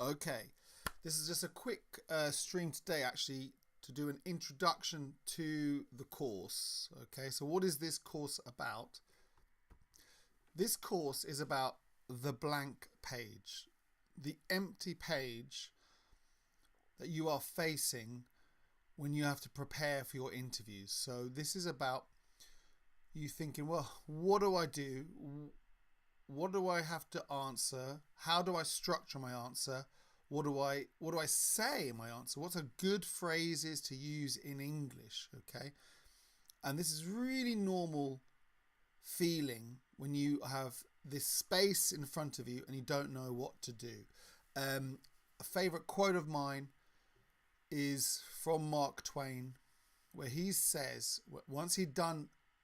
Okay, this is just a quick stream today actually to do an introduction to the course. Okay, so what is this course about? This course is about the blank page, the empty page that you are facing when you have to prepare for your interviews. So this is about you thinking, well, what do I do? What do I have to answer? How do I structure my answer? What do I say in my answer? What are good phrases to use in English? Okay, and this is really normal feeling when you have this space in front of you and you don't know what to do. A favorite quote of mine is from Mark Twain, where he says once he'd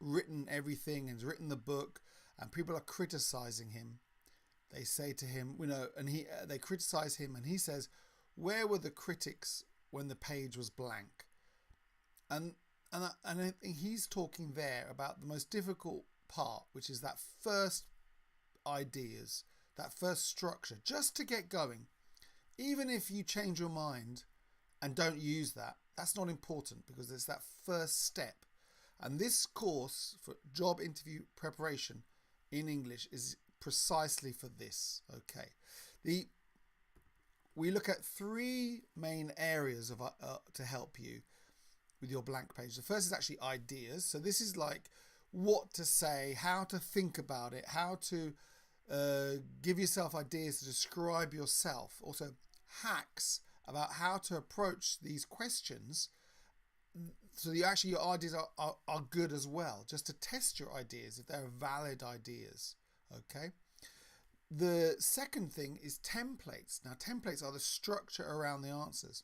written everything and written the book, and people are criticizing him, they say to him, they criticize him, and he says, "Where were the critics when the page was blank?" And I think he's talking there about the most difficult part, which is that first ideas, that first structure, just to get going. Even if you change your mind and don't use that, that's not important because it's that first step. And this course for job interview preparation in English is precisely for this. Okay, we look at three main areas of to help you with your blank page. The first is actually ideas. So this is like what to say, how to think about it, how to give yourself ideas to describe yourself. Also hacks about how to approach these questions so your ideas are good as well, just to test your ideas if they're valid ideas. Okay. The second thing is templates. Now templates are the structure around the answers.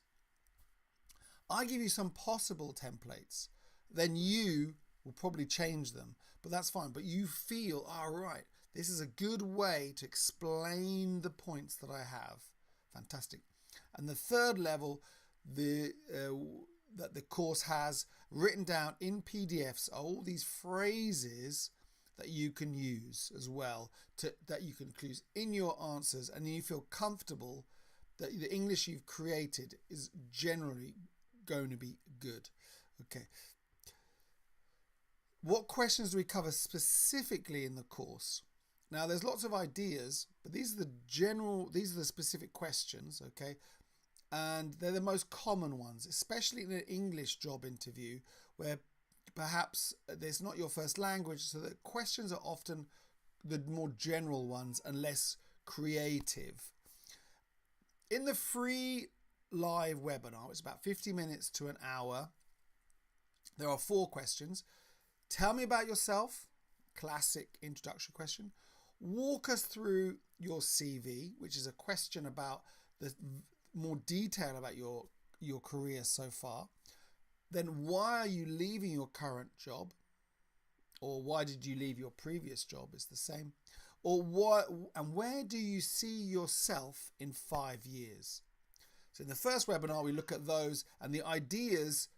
I give you some possible templates, then you will probably change them, but that's fine. But you feel, all right, this is a good way to explain the points that I have. Fantastic. And the third level, that the course has written down in PDFs are all these phrases that you can use as well, that you can include in your answers, and you feel comfortable that the English you've created is generally going to be good. Okay. What questions do we cover specifically in the course? Now, there's lots of ideas, but these are the specific questions, okay? And they're the most common ones, especially in an English job interview where perhaps it's not your first language, so the questions are often the more general ones and less creative. In the free live webinar, it's about 50 minutes to an hour, there are 4 questions. Tell me about yourself, classic introduction question. Walk us through your CV, which is a question about the more detail about your career so far. Then why are you leaving your current job? Or why did you leave your previous job? It's the same. Or where do you see yourself in 5 years? So in the first webinar, we look at those and the ideas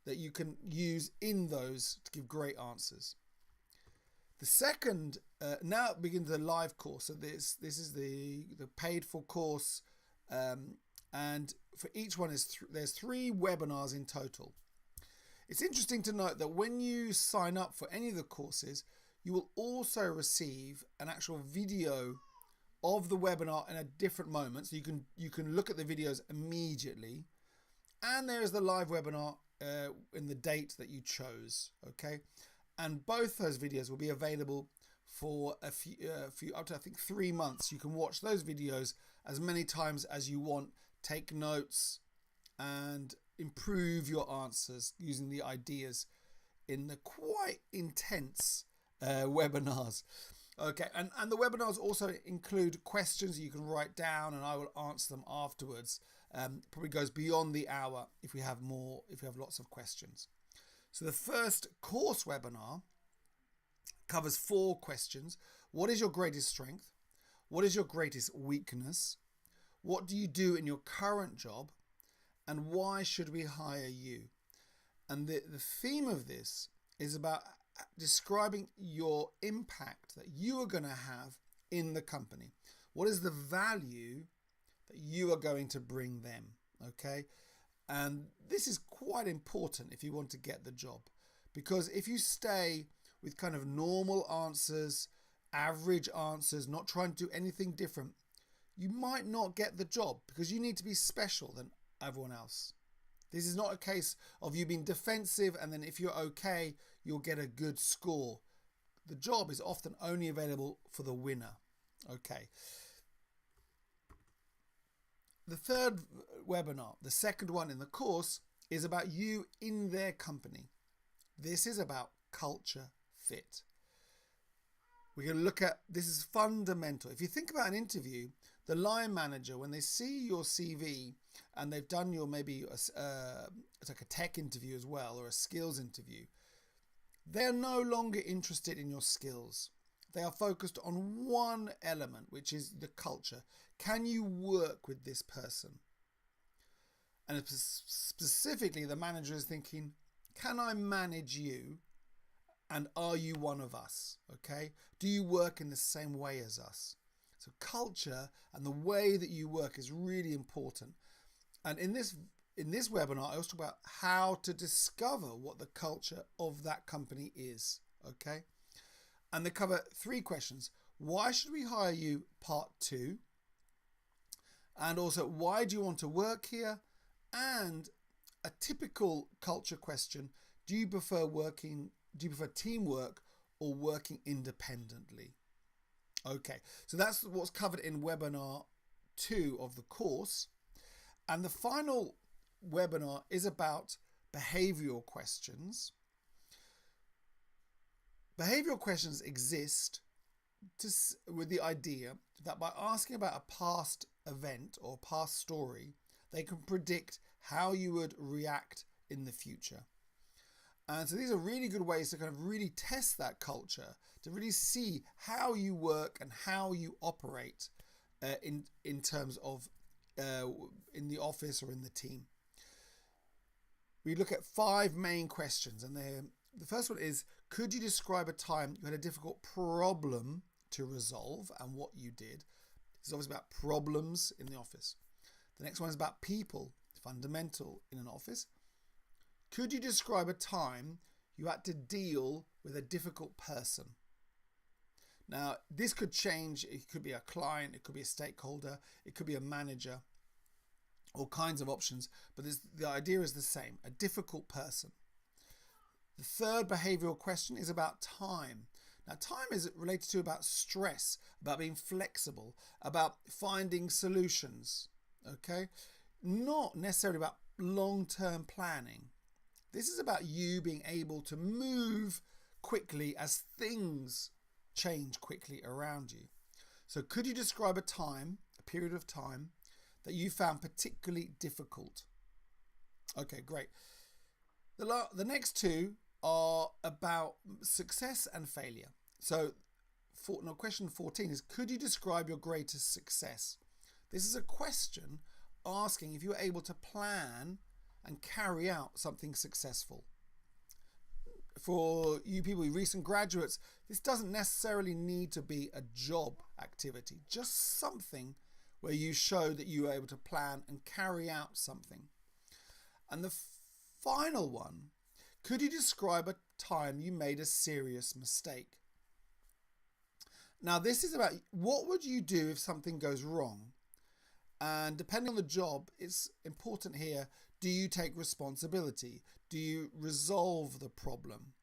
that you can use in those to give great answers. The second, now begins the live course. So this is the paid for course, and for each one there's 3 webinars in total. It's interesting to note that when you sign up for any of the courses, you will also receive an actual video of the webinar in a different moment, so you can look at the videos immediately. And there is the live webinar in the date that you chose. Okay, and both those videos will be available for a few up to I think 3 months. You can watch those videos as many times as you want, take notes, and improve your answers using the ideas in the quite intense webinars. Okay, and the webinars also include questions you can write down, and I will answer them afterwards. Probably goes beyond the hour if we have lots of questions. So the first course webinar covers 4 questions. What is your greatest strength? What is your greatest weakness? What do you do in your current job? And why should we hire you? And the theme of this is about describing your impact that you are going to have in the company. What is the value that you are going to bring them. Okay. And this is quite important if you want to get the job, because if you stay with kind of normal answers, average answers, not trying to do anything different, you might not get the job, because you need to be special than everyone else. This is not a case of you being defensive and then if you're okay, you'll get a good score. The job is often only available for the winner. Okay. The third webinar, the second one in the course, is about you in their company. This is about culture fit. We're going to look at, this is fundamental. If you think about an interview, the line manager, when they see your CV and they've done your maybe it's like a tech interview as well, or a skills interview, they're no longer interested in your skills. They are focused on one element, which is the culture. Can you work with this person? And specifically, the manager is thinking, can I manage you? And are you one of us? Okay. Do you work in the same way as us? So culture and the way that you work is really important. And in this webinar, I also talk about how to discover what the culture of that company is. Okay. And they cover 3 questions. Why should we hire you? Part 2. And also, why do you want to work here? And a typical culture question. Do you prefer teamwork or working independently? Okay, so that's what's covered in webinar 2 of the course. And the final webinar is about behavioral questions. Behavioral questions exist with the idea that by asking about a past event or past story, they can predict how you would react in the future. And so these are really good ways to kind of really test that culture, to really see how you work and how you operate in terms of in the office or in the team. We look at 5 main questions, and the first one is, could you describe a time you had a difficult problem to resolve and what you did? This is obviously about problems in the office. The next one is about people, fundamental in an office. Could you describe a time you had to deal with a difficult person? Now, this could change. It could be a client, it could be a stakeholder, it could be a manager, all kinds of options. But the idea is the same, a difficult person. The third behavioral question is about time. Now, time is related to about stress, about being flexible, about finding solutions, okay? Not necessarily about long-term planning. This is about you being able to move quickly as things change quickly around you. So could you describe a time, a period of time, that you found particularly difficult? Okay, great. The next 2 are about success and failure. So question 14 is, could you describe your greatest success? This is a question asking if you were able to plan and carry out something successful. For you people, recent graduates, this doesn't necessarily need to be a job activity, just something where you show that you were able to plan and carry out something. And the final one, could you describe a time you made a serious mistake? Now, this is about what would you do if something goes wrong? And depending on the job, it's important here, do you take responsibility? Do you resolve the problem?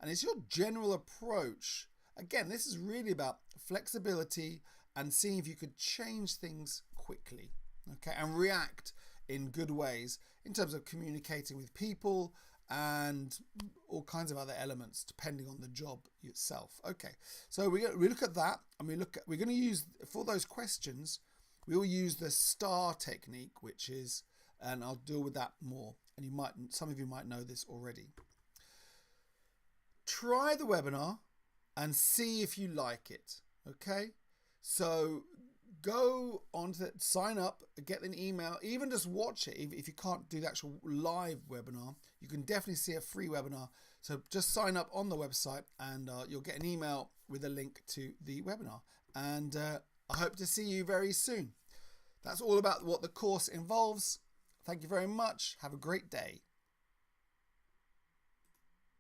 And it's your general approach. Again, this is really about flexibility and seeing if you could change things quickly, okay, and react in good ways in terms of communicating with people and all kinds of other elements depending on the job itself. Okay, so we look at that, and we're going to use, for those questions, we will use the STAR technique, which is, and I'll deal with that more, and some of you might know this already. Try the webinar and see if you like it, okay? So go on to sign up, get an email, even just watch it. If you can't do the actual live webinar, you can definitely see a free webinar. So just sign up on the website, and you'll get an email with a link to the webinar. And I hope to see you very soon. That's all about what the course involves. Thank you very much. Have a great day.